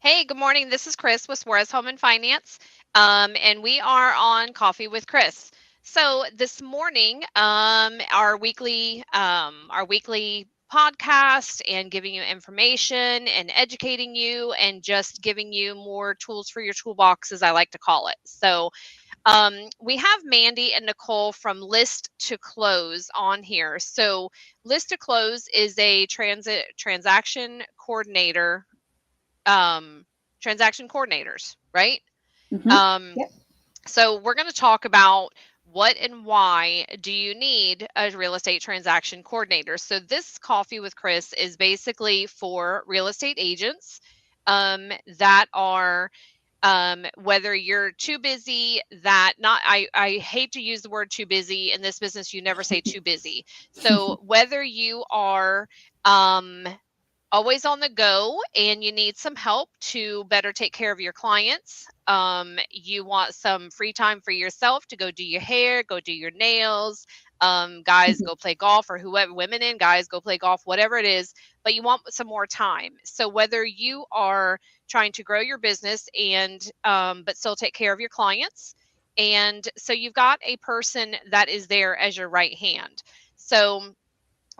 Hey, good morning. This is Chris with Suarez Home and Finance, and we are on Coffee with Chris. So this morning, our weekly podcast and giving you information and educating you and just giving you more tools for your toolbox, as I like to call it. So we have Mandy and Nicole from List to Close on here. So List to Close is a transaction coordinator transaction coordinators, right? Mm-hmm. Um, Yep. so we're going to talk about what and why do you need a real estate transaction coordinator. So this Coffee with Chris is basically for real estate agents that are whether you're too busy that not I hate to use the word too busy in this business. You never say too busy. So whether you are um, always on the go and you need some help to better take care of your clients. You want some free time for yourself to go do your hair, go do your nails. Guys go play golf, or whoever, women and guys go play golf, whatever it is, but you want some more time. So whether you are trying to grow your business and but still take care of your clients, and so you've got a person that is there as your right hand. So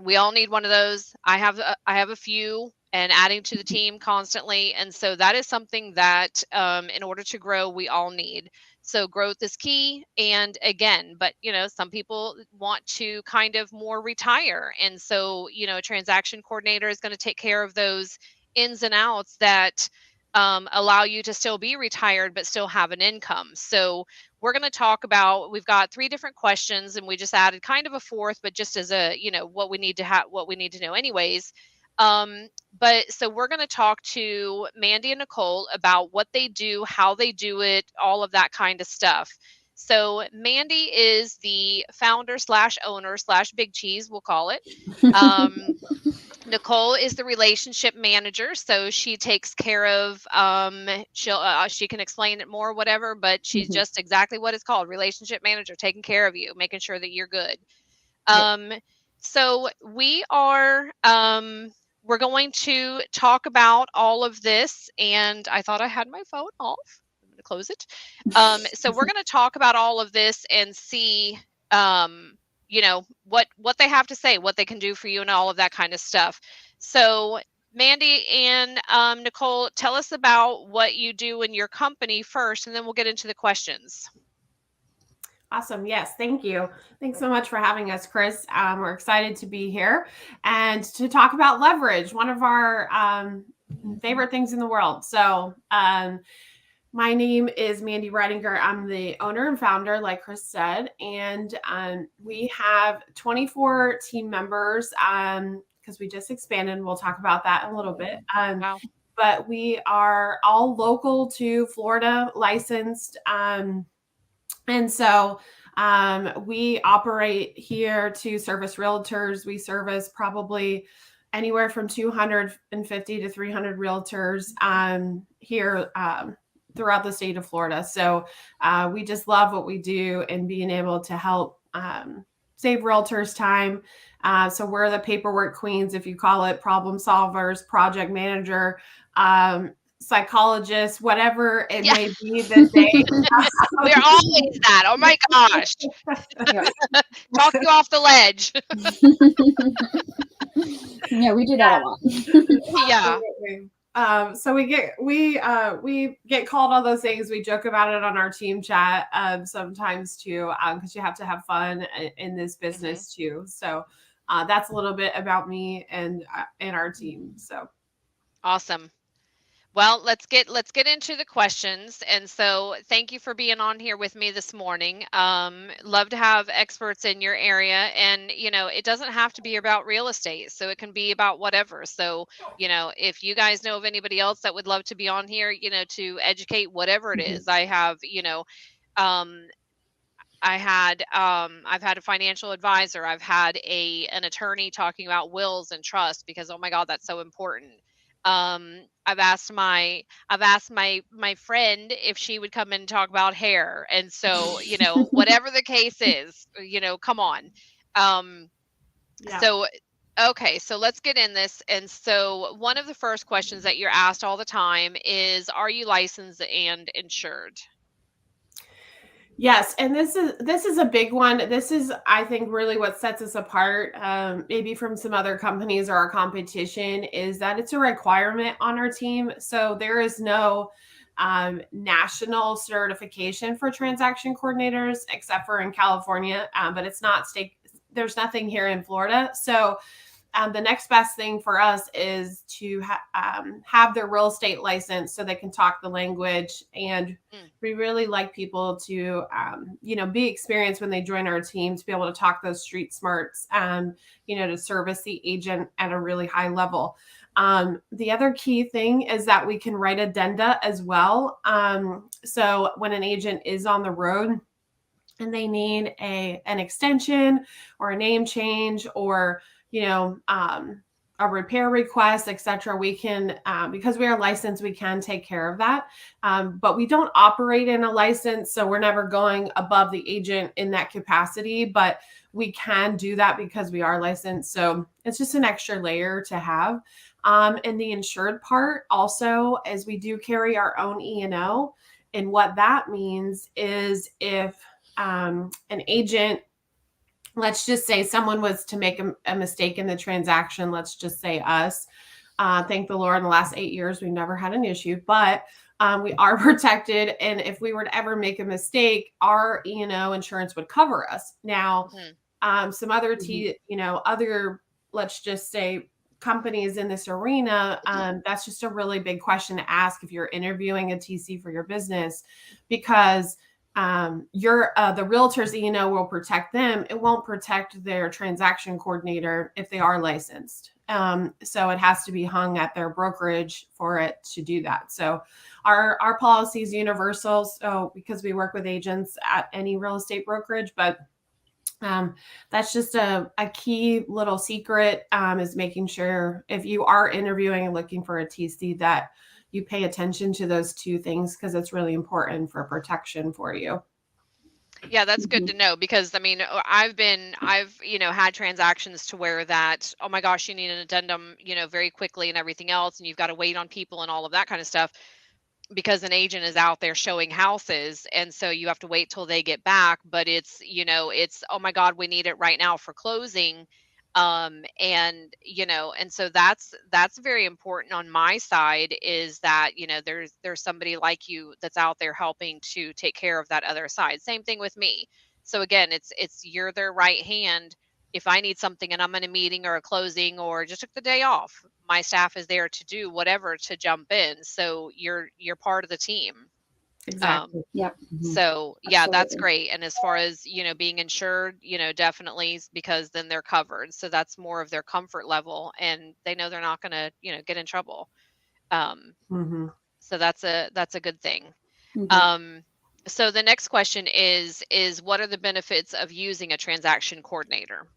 we all need one of those. I have a few and adding to the team constantly, and so that is something that in order to grow, we all need. So growth is key. And again, but some people want to kind of more retire, and so a transaction coordinator is going to take care of those ins and outs that allow you to still be retired but still have an income. So we're going to talk about, we've got three different questions and we just added kind of a fourth, but just as a what we need to have, what we need to know anyways. But so we're going to talk to Mandy and Nicole about what they do, how they do it, all of that kind of stuff. So Mandy is the founder slash owner slash big cheese, we'll call it. um, Nicole is the relationship manager, so she takes care of she can explain it more, whatever, but she's Mm-hmm. just exactly what it's called, relationship manager, taking care of you, making sure that you're good. Yep. Um, so we're going to talk about all of this, and I thought I had my phone off. I'm going to close it. So we're going to talk about all of this and see what they have to say, what they can do for you, and all of that kind of stuff. So Mandy and Nicole, tell us about what you do in your company first, and then we'll get into the questions. Awesome. Yes. Thank you. Thanks so much for having us, Chris. We're excited to be here and to talk about leverage, one of our favorite things in the world. So, my name is Mandy Redinger. I'm the owner and founder, like Chris said, and we have 24 team members because we just expanded. We'll talk about that in a little bit. Wow. But we are all local to Florida, licensed. And so we operate here to service realtors. We service probably anywhere from 250 to 300 realtors here throughout the state of Florida. So we just love what we do and being able to help save realtors time. So we're the paperwork queens, if you call it, problem solvers, project manager, psychologist, whatever it Yeah, may be that they we're always that. Oh my gosh. Yep. Talk you off the ledge. Yeah, we do that a lot. Yeah. absolutely. So we get called all those things. We joke about it on our team chat sometimes too, because you have to have fun in this Hmm. business too. So that's a little bit about me and our team. So Awesome. Well, let's get into the questions. And so thank you for being on here with me this morning. Love to have experts in your area. And it doesn't have to be about real estate. So it can be about whatever. So, if you guys know of anybody else that would love to be on here, to educate whatever it Mhm. is. Um I've had a financial advisor. I've had an attorney talking about wills and trust because, oh my God, that's so important. I've asked my friend if she would come in and talk about hair. And so, whatever the case is, come on. Um yeah. so Okay, so let's get in this. And so one of the first questions that you're asked all the time is, are you licensed and insured? Yes, and this is a big one. This is, I think, really what sets us apart, maybe from some other companies or our competition, is that it's a requirement on our team. So there is no national certification for transaction coordinators, except for in California, but it's not state. There's nothing here in Florida. So the next best thing for us is to have their real estate license so they can talk the language. And Mm, we really like people to, be experienced when they join our team, to be able to talk those street smarts, to service the agent at a really high level. The other key thing is that we can write addenda as well. So when an agent is on the road and they need an extension or a name change, or a repair request, etc., we can, because we are licensed, we can take care of that. But we don't operate in a license, so we're never going above the agent in that capacity, but we can do that because we are licensed. So it's just an extra layer to have. And the insured part also, as we do carry our own E&O. And what that means is, if an agent, let's just say someone was to make a mistake in the transaction, let's just say us. Thank the Lord, in the last 8 years, we've never had an issue, but we are protected. And if we were to ever make a mistake, our E&O insurance would cover us. Now, mhm. some other other, let's just say, companies in this arena, that's just a really big question to ask if you're interviewing a TC for your business, because the realtors will protect them. It won't protect their transaction coordinator if they are licensed. So it has to be hung at their brokerage for it to do that. So our policy is universal. So because we work with agents at any real estate brokerage, but that's just a key little secret, is making sure, if you are interviewing and looking for a TC, that you pay attention to those two things, because it's really important for protection for you. Yeah, that's good Mhm. to know because I mean, I've had transactions to where that, oh my gosh, you need an addendum, very quickly and everything else, and you've got to wait on people and all of that kind of stuff because an agent is out there showing houses, and so you have to wait till they get back, but it's, oh my god, we need it right now for closing. And so that's very important on my side, is that there's somebody like you that's out there helping to take care of that other side. Same thing with me. So again, it's you're their right hand. If I need something and I'm in a meeting or a closing or just took the day off, my staff is there to do whatever to jump in. So you're part of the team. Um, Exactly. Yep. so yeah, that's Absolutely. great. And as far as, being insured, definitely because then they're covered. So that's more of their comfort level and they know they're not going to, get in trouble. Um, Hmm. so that's a good thing. Mhm. Um, so the next question is what are the benefits of using a transaction coordinator?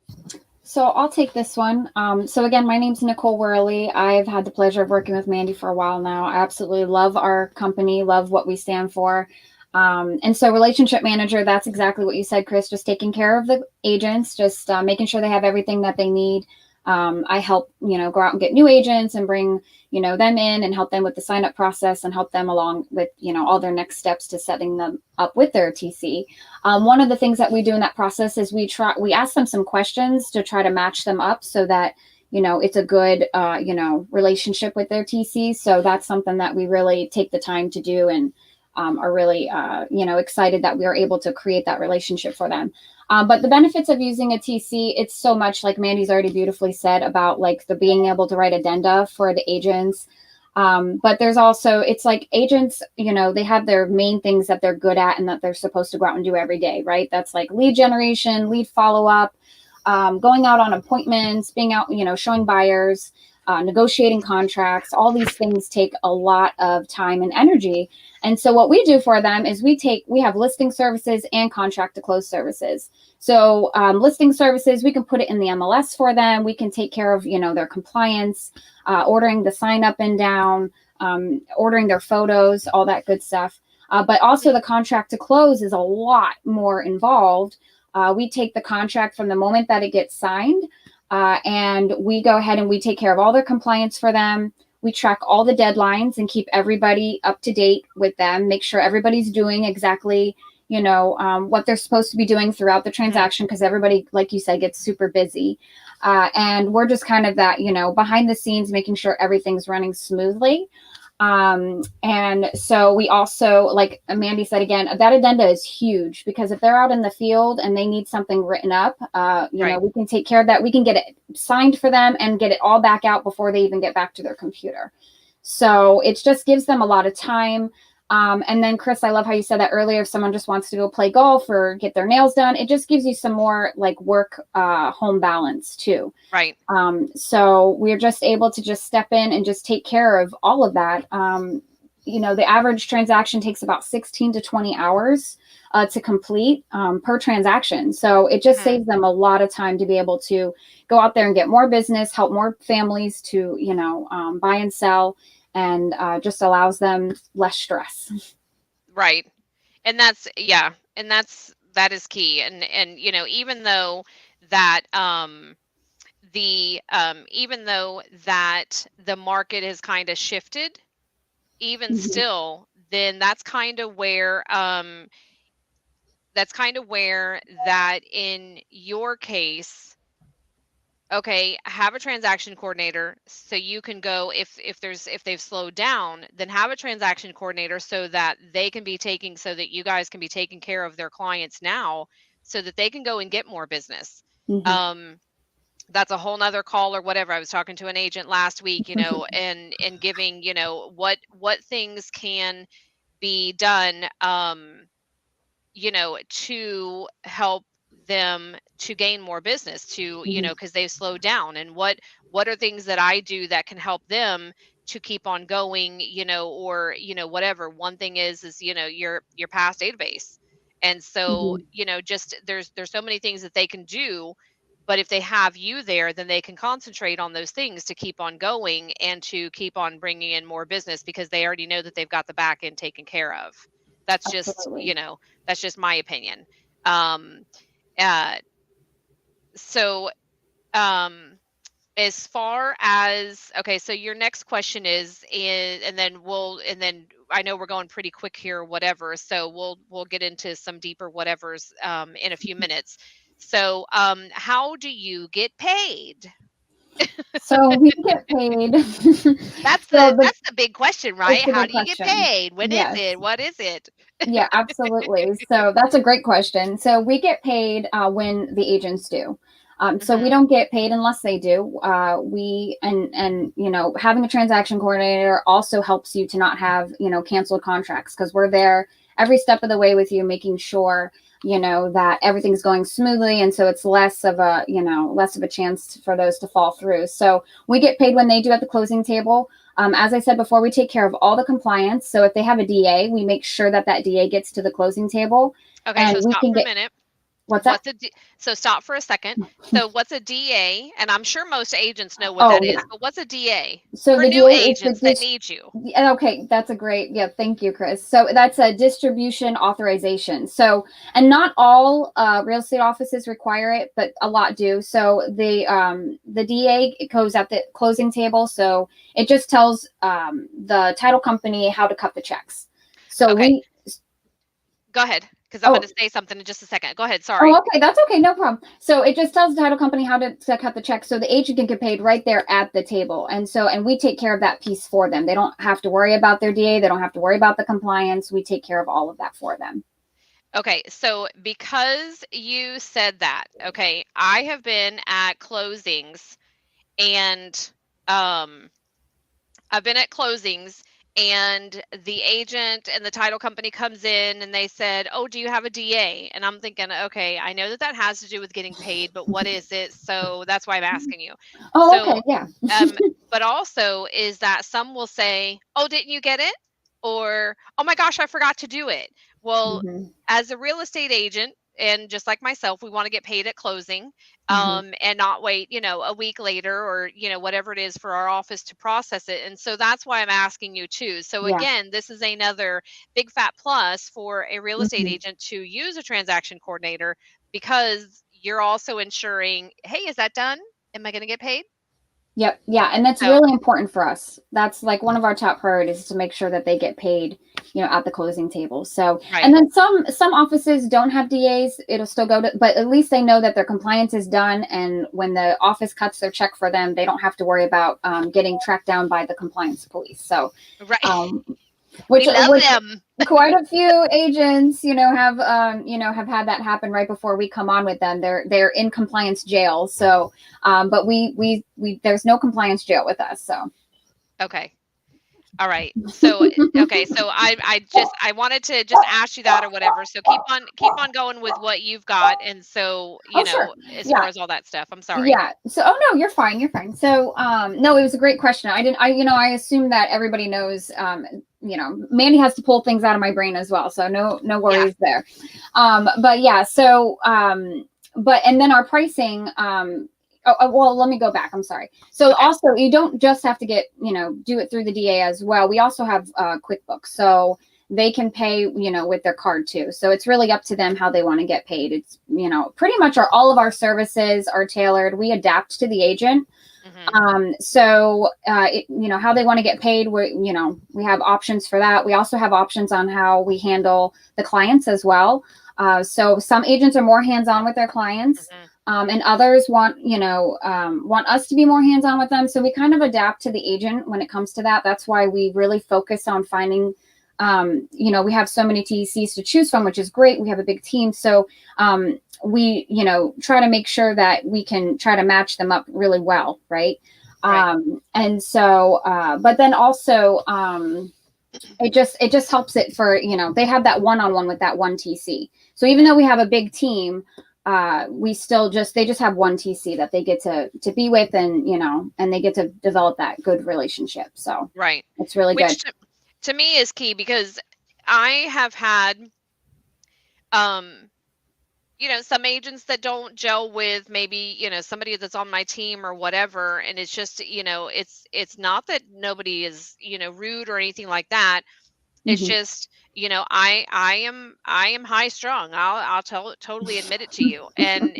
So I'll take this one. So again, my name's Nicole Worley. I've had the pleasure of working with Mandy for a while now. I absolutely love our company, love what we stand for. And so relationship manager, that's exactly what you said, Chris, just taking care of the agents, just making sure they have everything that they need. I help, go out and get new agents and bring, them in and help them with the sign up process and help them along with, all their next steps to setting them up with their TC. One of the things that we do in that process is we ask them some questions to try to match them up so that it's a good relationship with their TC. So that's something that we really take the time to do, and are really excited that we are able to create that relationship for them. But the benefits of using a TC, it's so much like Mandy's already beautifully said about like the being able to write addenda for the agents. But there's also, it's like agents, they have their main things that they're good at and that they're supposed to go out and do every day, right? That's like lead generation, lead follow up, going out on appointments, being out, showing buyers, negotiating contracts. All these things take a lot of time and energy. And so what we do for them is we have listing services and contract to close services. So listing services, we can put it in the MLS for them. We can take care of, their compliance, ordering the sign up and down, ordering their photos, all that good stuff. But also the contract to close is a lot more involved. We take the contract from the moment that it gets signed. And we go ahead and we take care of all their compliance for them. We track all the deadlines and keep everybody up to date with them, make sure everybody's doing exactly, what they're supposed to be doing throughout the transaction, because everybody, like you said, gets super busy. And we're just kind of that, behind the scenes, making sure everything's running smoothly. And so we also, like Mandy said again, that addenda is huge, because if they're out in the field and they need something written up, Right. we can take care of that. We can get it signed for them and get it all back out before they even get back to their computer. So it just gives them a lot of time. And then Chris, I love how you said that earlier. If someone just wants to go play golf or get their nails done, it just gives you some more like work, home balance too. Right. So we're just able to just step in and just take care of all of that. The average transaction takes about 16 to 20 hours to complete per transaction. So it just saves them a lot of time to be able to go out there and get more business, help more families to, buy and sell, and just allows them less stress. Right. And that's, yeah, and that is key. And even though that even though that the market has kind of shifted, even Mhm. still, then that's kind of where that in your case, okay, have a transaction coordinator so you can go, if they've slowed down, then have a transaction coordinator so that so that you guys can be taking care of their clients now, so that they can go and get more business. Mhm. um that's a whole nother call or whatever. I was talking to an agent last week, and giving, what things can be done, to help them to gain more business, to, Mhm. because they've slowed down, and what are things that I do that can help them to keep on going, or, whatever. One thing is, your past database. And so, Mhm. just there's so many things that they can do, but if they have you there, then they can concentrate on those things to keep on going and to keep on bringing in more business, because they already know that they've got the back end taken care of. That's just, Absolutely. that's just my opinion. Um, uh, so, um, as far as, okay, so your next question and then I know we're going pretty quick here, whatever. So we'll get into some deeper whatevers in a few minutes. So, how do you get paid? So we get paid. That's So that's the big question, right? it's a How good do you get question. paid? When is Yes. it? What is it? Yeah, absolutely. So that's a great question. So we get paid when the agents do. So we Hmm. don't get paid unless they do. We and having a transaction coordinator also helps you to not have canceled contracts, because we're there every step of the way with you, making sure that everything's going smoothly, and so it's less of a chance for those to fall through. So we get paid when they do at the closing table. As I said before, we take care of all the compliance. So if they have a DA, we make sure that that DA gets to the closing table, Okay, and so we stop can for a get minute. what's that? So stop for a second. So what's a DA? And I'm sure most agents know what Oh that yeah. is, but what's a DA So for the new DA is the agents that need you? okay, that's a great, yeah, thank you, Chris. So that's a distribution authorization. So, and not all real estate offices require it, but a lot do. So the DA goes at the closing table. So it just tells the title company how to cut the checks. So Okay, we go ahead, because I'm going oh to say something in just a second. Go ahead. Oh, Sorry. okay. That's okay. No problem. So it just tells the title company how to cut the check, so the agent can get paid right there at the table. And we take care of that piece for them. They don't have to worry about their DA. They don't have to worry about the compliance. We take care of all of that for them. Okay, so because you said that, okay, I have been at closings, and um I've been at closings, and the agent and the title company comes in and they said, "Oh, do you have a DA?" And I'm thinking, "Okay, I know that that has to do with getting paid, but what is it?" So that's why I'm asking you. Oh, So, okay. Yeah. um, but also is that some will say, "Oh, didn't you get it?" Or, "Oh my gosh, I forgot to do it." Well, Hmm. as a real estate agent, and just like myself, we want to get paid at closing, Hmm. and not wait, a week later, or, whatever it is for our office to process it. And so that's why I'm asking you too. So Yeah. again, this is another big fat plus for a real estate Hmm. agent to use a transaction coordinator, because you're also ensuring, hey, is that done? am I going to get paid? Yep. Yeah. And that's So, really important for us. That's like one of our top priorities is to make sure that they get paid, at the closing table. So, and right. then some offices don't have DAs. It'll still go to, but at least they know that their compliance is done. And when the office cuts their check for them, they don't have to worry about getting tracked down by the compliance police. So, Right. um, We which love them. quite a few agents, have had that happen right before we come on with them. They're in compliance jail. So, but we there's no compliance jail with us. So Okay. All right. So, okay. So I wanted to just ask you that or whatever. So keep on going with what you've got. And so, oh sure, as far yeah. as all that stuff, I'm sorry. Yeah. So, oh no, you're fine. You're fine. So, no, it was a great question. I assume that everybody knows, Mandy has to pull things out of my brain as well. So no Yeah. worries there. But yeah, so, and then our pricing, well, let me go back. I'm sorry. So Okay. also you don't just have to do it through the DA as well. We also have QuickBooks. So they can pay, with their card too. So it's really up to them how they want to get paid. It's, pretty much all of our services are tailored. We adapt to the agent. Hmm. How they want to get paid, we have options for that. We also have options on how we handle the clients as well. So some agents are more hands-on with their clients. Hmm. And others want us to be more hands-on with them. So we kind of adapt to the agent when it comes to that. That's why we really focus on finding, we have so many TECs to choose from, which is great. We have a big team. So we, try to make sure that we can try to match them up really well. Right. Right. And so, but then also, it just helps it for, they have that one-on-one with that one TC. So even though we have a big team, they just have one TC that they get to be with, and and they get to develop that good relationship. So Right. it's really good. Which to me is key because I have had, um, some agents that don't gel with maybe, somebody that's on my team or whatever. And it's just, it's not that nobody is, rude or anything like that. It's Hmm. just, I am high strung. Totally admit it to you. And,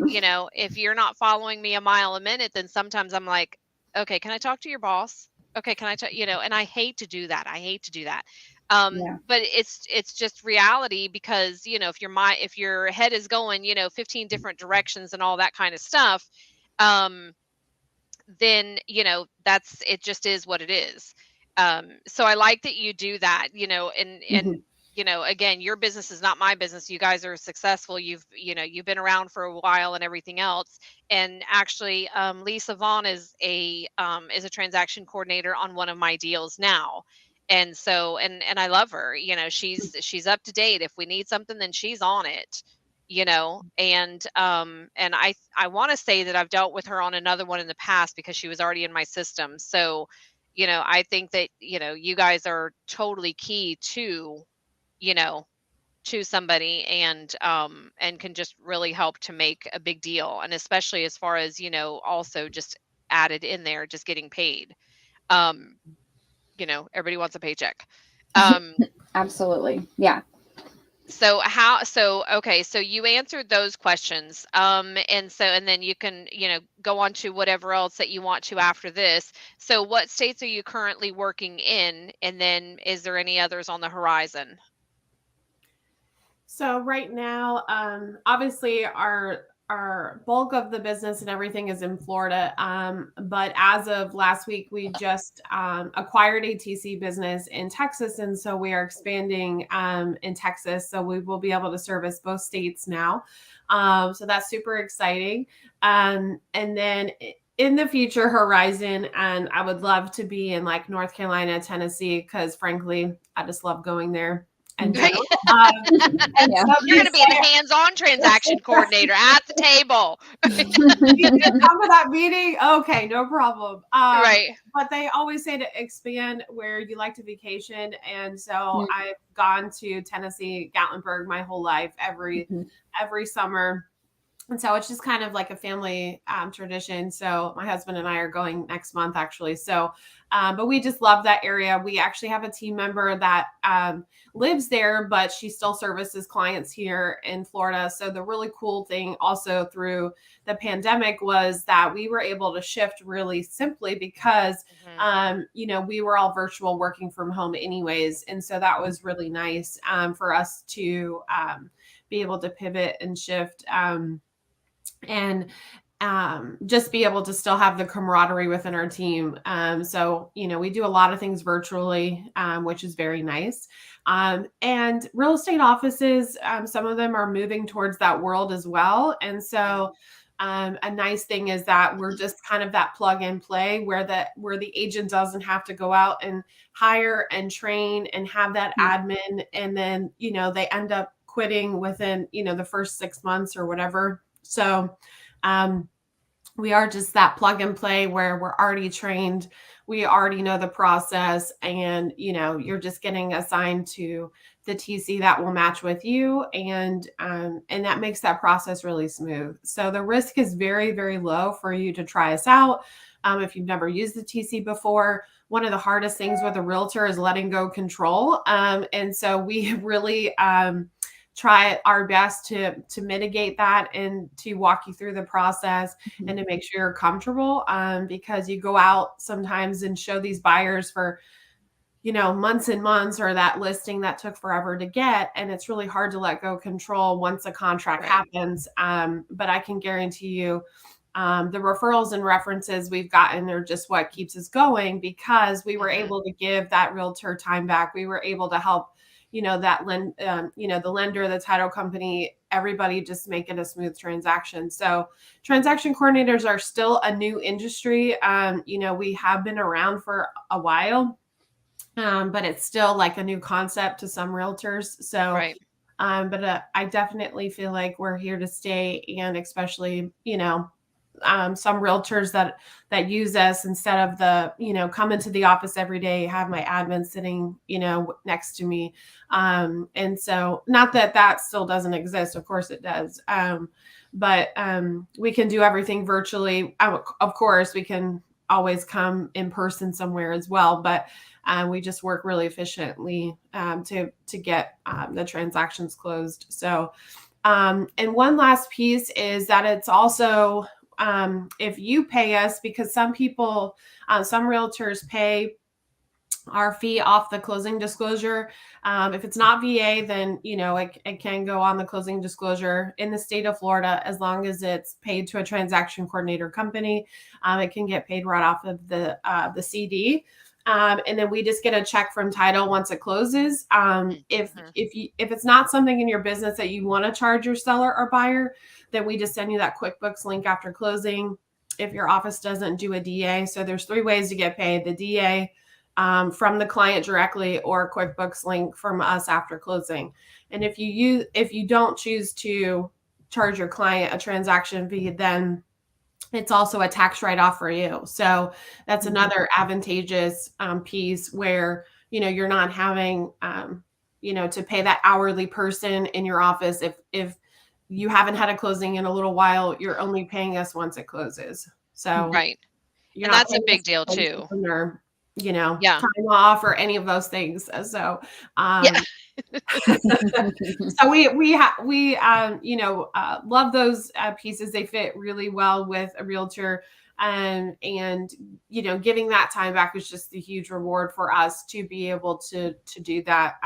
if you're not following me a mile a minute, then sometimes I'm like, okay, can I talk to your boss? Okay, can I talk, and I hate to do that. I hate to do that. Yeah. But it's just reality because, if your head is going, 15 different directions and all that kind of stuff, um, then that's it, just is what it is. So I like that you do that, and Hmm. again, your business is not my business. You guys are successful. You've been around for a while and everything else. And actually, Lisa Vaughn is a transaction coordinator on one of my deals now. And so, and I love her. She's up to date. If we need something, then she's on it. And I want to say that I've dealt with her on another one in the past because she was already in my system. So, I think that, you guys are totally key you know to somebody, and can just really help to make a big deal, and especially as far as, also just added in there, just getting paid. um Everybody wants a paycheck. um Absolutely. Yeah. Okay, so you answered those questions. And then you can, go on to whatever else that you want to after this. So what states are you currently working in? And then is there any others on the horizon? So right now, obviously our bulk of the business and everything is in Florida. But as of last week, we just acquired a TC business in Texas, and so we are expanding in Texas. So we will be able to service both states now. So that's super exciting. And then in the future horizon, and I would love to be in like North Carolina, Tennessee, because frankly, I just love going there in Right. general. And Yeah. so You're they going to be the say, hands-on transaction coordinator at the table. you can come to that meeting. Okay, no problem. Right. But they always say to expand where you like to vacation. And so Mhm. I've gone to Tennessee, Gatlinburg my whole life, every summer. And so it's just kind of like a family tradition. So my husband and I are going next month, actually. So, but we just love that area. We actually have a team member that lives there, but she still services clients here in Florida. So the really cool thing also through the pandemic was that we were able to shift really simply because, Mhm. we were all virtual working from home anyways. And so that was really nice for us to be able to pivot and shift. And just be able to still have the camaraderie within our team. So, we do a lot of things virtually, which is very nice. And real estate offices, some of them are moving towards that world as well. And so, a nice thing is that we're just kind of that plug and play where the agent doesn't have to go out and hire and train and have that admin, and then they end up quitting within the first 6 months or whatever. So, um, we are just that plug and play where we're already trained. We already know the process, and you're just getting assigned to the TC that will match with you, and that makes that process really smooth. So the risk is very, very low for you to try us out. If you've never used the TC before, one of the hardest things with a realtor is letting go control. And so we really try our best to mitigate that and to walk you through the process and to make sure you're comfortable, because you go out sometimes and show these buyers for months and months, or that listing that took forever to get, and it's really hard to let go control once a contract Right. happens. But I can guarantee you the referrals and references we've gotten are just what keeps us going, because we were Mhm. able to give that realtor time back. We were able to help, the lender, the title company, everybody, just make it a smooth transaction. So transaction coordinators are still a new industry. We have been around for a while, but it's still like a new concept to some realtors. So, Right. but I definitely feel like we're here to stay, and especially, some realtors that use us instead of the come into the office every day, have my admin sitting next to me. And so, not that that still doesn't exist, of course it does. But we can do everything virtually. Of course we can always come in person somewhere as well, but we just work really efficiently to get the transactions closed. So, and one last piece is that it's also, if you pay us, because some people, some realtors pay our fee off the closing disclosure. If it's not VA, then it can go on the closing disclosure in the state of Florida, as long as it's paid to a transaction coordinator company. It can get paid right off of the CD. And then we just get a check from title once it closes. Mhm. If it's not something in your business that you want to charge your seller or buyer, then we just send you that QuickBooks link after closing. If your office doesn't do a DA, so there's 3 ways to get paid: the DA, from the client directly, or QuickBooks link from us after closing. And if you don't choose to charge your client a transaction fee, then it's also a tax write-off for you. So that's another advantageous piece where you're not having to pay that hourly person in your office. If you haven't had a closing in a little while, you're only paying us once it closes. So Right. you're And not that's a paying us big deal for too. vacation or Yeah. time off or any of those things. So Yeah. so we love those pieces. They fit really well with a realtor. And giving that time back is just a huge reward for us to be able to do that.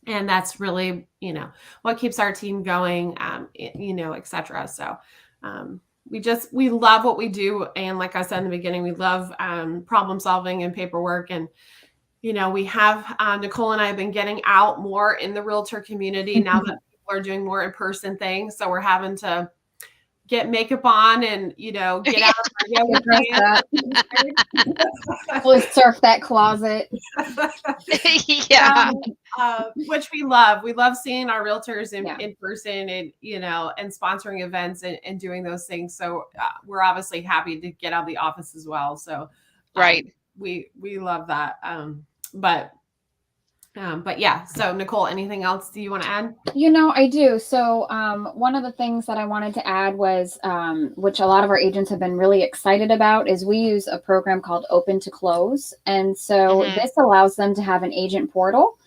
And that's really what keeps our team going, etc. So we love what we do, and like I said in the beginning, we love problem solving and paperwork. And we have Nicole and I have been getting out more in the realtor community now that people are doing more in-person things. So we're having to get makeup on and get Yeah. out of our yoga Get dressed up. pants. Fully surf that closet. Yeah. Which we love. We love seeing our realtors Yeah. in person, and and sponsoring events and doing those things. So we're obviously happy to get out of the office as well. So Right. we love that. But But yeah, so Nicole, anything else do you want to add? I do. So, one of the things that I wanted to add was, which a lot of our agents have been really excited about, is we use a program called Open to Close. And so Mm-hmm. this allows them to have an agent portal.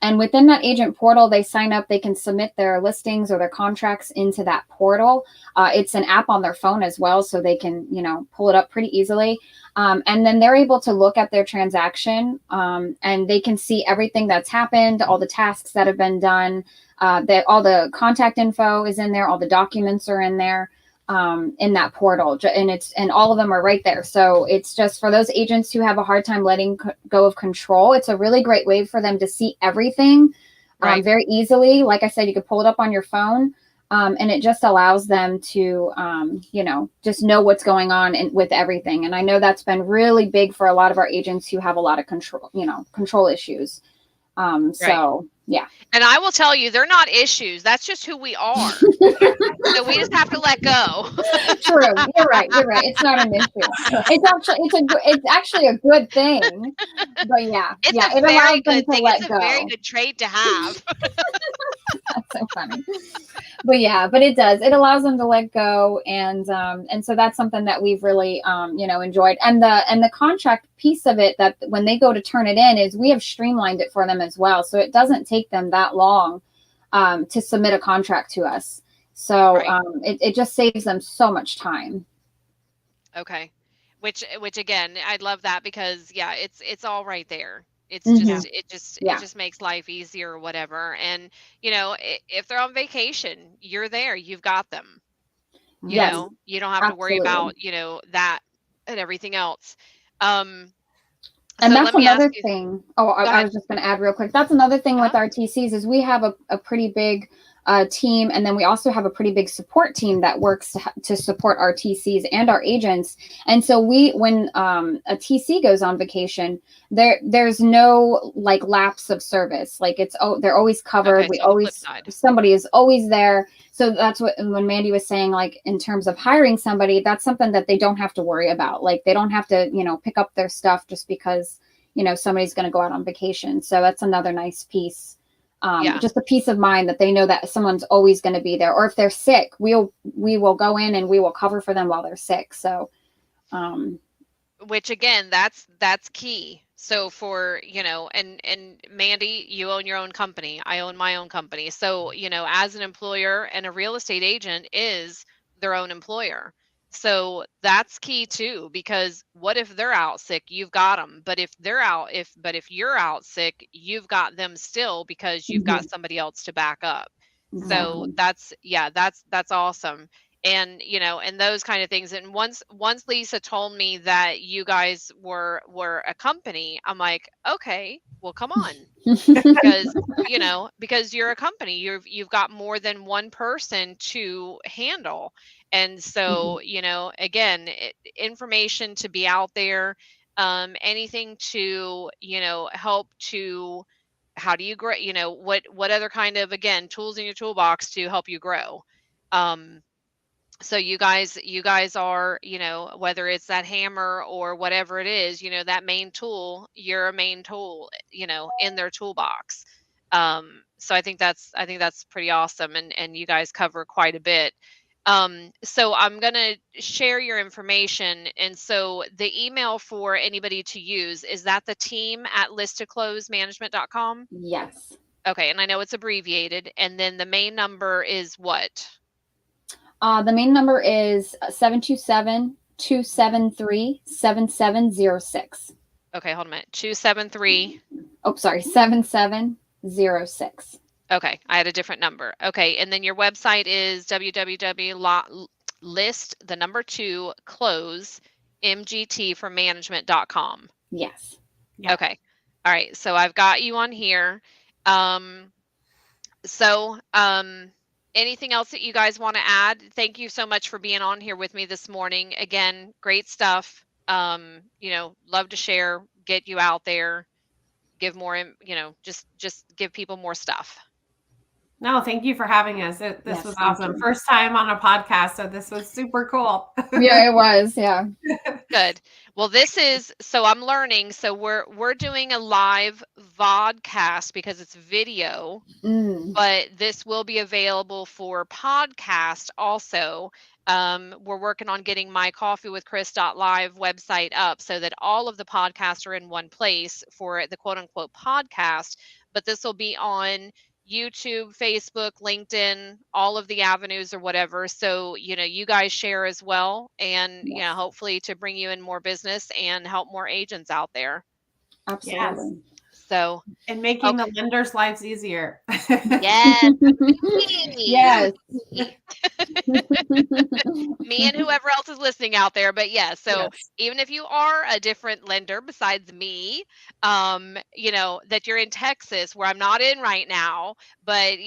And within that agent portal, they sign up, they can submit their listings or their contracts into that portal. It's an app on their phone as well, so they can, pull it up pretty easily. And then they're able to look at their transaction, and they can see everything that's happened, all the tasks that have been done. That all the contact info is in there, all the documents are in there, in that portal, and all of them are right there. So it's just for those agents who have a hard time letting go of control. It's a really great way for them to see everything, Right. very easily. Like I said, you could pull it up on your phone. And it just allows them to, just know what's going on with everything. And I know that's been really big for a lot of our agents who have a lot of control issues. Right. So yeah. And I will tell you, they're not issues. That's just who we are. So we just have to let go. True. You're right. You're right. It's not an issue. It's actually a good thing. But yeah, It's yeah, a it allows very them good to thing. It's let a very go. good trait to have. That's so funny. But yeah, but it does. It allows them to let go, and so that's something that we've really enjoyed. And the contract piece of it, that when they go to turn it in, is we have streamlined it for them as well, so it doesn't take them that long to submit a contract to us. So Right. it just saves them so much time. Okay. Which again, I love that because yeah, it's all right there. It's Hmm. just it Yeah. just makes life easier or whatever. And if they're on vacation, you're there. You've got them. Yes. You don't have to worry Absolutely. about, that and everything else. Um, And so that's let me ask another you, thing. Oh, go I ahead. was just going to add real quick. That's another thing with Uh-huh. our TCs is we have a pretty big team, and then we also have a pretty big support team that works to support our TCs and our agents. And so when a TC goes on vacation, there's no like lapse of service. Like they're always covered. Okay, We so on the flip always side. Somebody is always there. So that's what when Mandy was saying, like in terms of hiring somebody, that's something that they don't have to worry about. Like they don't have to, pick up their stuff just because, somebody's going to go out on vacation. So that's another nice piece. Yeah. Just a peace of mind that they know that someone's always going to be there. Or if they're sick, we will go in and we will cover for them while they're sick. So um, Which again, that's key. So for, and Mandy, you own your own company. I own my own company. So, as an employer, and a real estate agent is their own employer. So that's key too, because what if they're out sick? You've got them. But if you're out sick, you've got them still because you've got mhm, somebody else to back up. So exactly. that's awesome. And and those kind of things. And once Lisa told me that you guys were a company, I'm like, okay, well, come on, because because you're a company, you've got more than one person to handle. And Mhm, so again, information to be out there, anything to help to, how do you grow, what other kind of, again, tools in your toolbox to help you grow. um so you guys are, whether it's that hammer or whatever it is, that main tool, you're a main tool, in their toolbox. So I think that's pretty awesome, and you guys cover quite a bit. So I'm going to share your information. And so the email for anybody to use, is that the team at listedclosemanagement.com? yes. Okay, and I know it's abbreviated. And then the main number is what? The main number is 727 273 7706. Okay, hold a minute. 273. Oh, sorry, 7706. Okay, I had a different number. Okay, and then your website is www.list the number 2 close mgt for management.com. Yes. Yeah. Okay. All right. So I've got you on here. Um so anything else that you guys want to add? Thank you so much for being on here with me this morning. Again, great stuff. Love to share, get you out there, give more, just give people more stuff. No, thank you for having us. This Yes, was thank awesome. you. First time on a podcast, so this was super cool. Yeah, it was. Yeah. Good. Well, this is so I'm learning. So we're doing a live vodcast because it's video, Mm, but this will be available for podcast also. We're working on getting my coffeewithchris.live website up so that all of the podcasts are in one place for the quote unquote podcast. But this will be on YouTube, Facebook, LinkedIn, all of the avenues or whatever. So, you guys share as well. And, yes, hopefully to bring you in more business and help more agents out there. Yes. absolutely. So, And making the okay. lenders' lives easier. Yes, me. Yes. Me. Me and whoever else is listening out there. But yeah, so Yes. even if you are a different lender besides me, that you're in Texas where I'm not in right now, but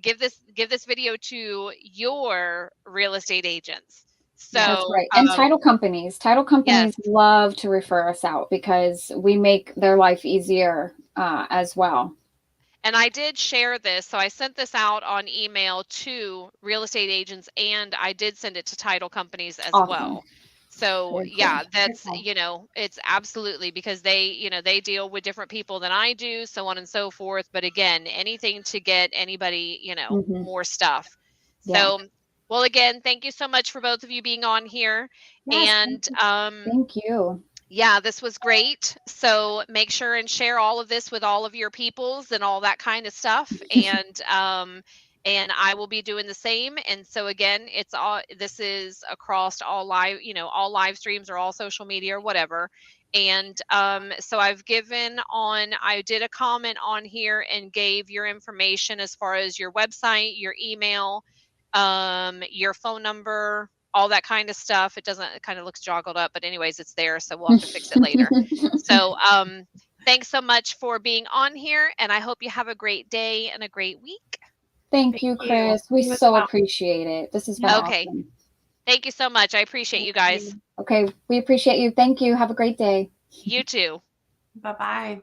give this video to your real estate agents. Yes. That's So right. And title companies. Title yes. companies love to refer us out because we make their life easier as well. And I did share this. So I sent this out on email to real estate agents and I did send it to title companies as Awesome. well. So Very cool. yeah, that's, Cool. it's absolutely because they deal with different people than I do, so on and so forth. But again, anything to get anybody, Hmm. more stuff. Yeah. So, well, again, thank you so much for both of you being on here. Yes. And Thank you. yeah, this was great. So make sure and share all of this with all of your peoples and all that kind of stuff. And I will be doing the same. And so again, this is across all live, all live streams or all social media or whatever. And so I did a comment on here and gave your information as far as your website, your email, your phone number, all that kind of stuff. It kind of looks joggled up, but anyways, it's there, so we'll have to fix it later. So, thanks so much for being on here, and I hope you have a great day and a great week. Thank Thank you, you. Chris. We You as so well. appreciate it. This has been Yes. Okay, awesome. thank you so much. I appreciate Thank you guys. you. Okay, we appreciate you. Thank you. Have a great day. You too. Bye-bye.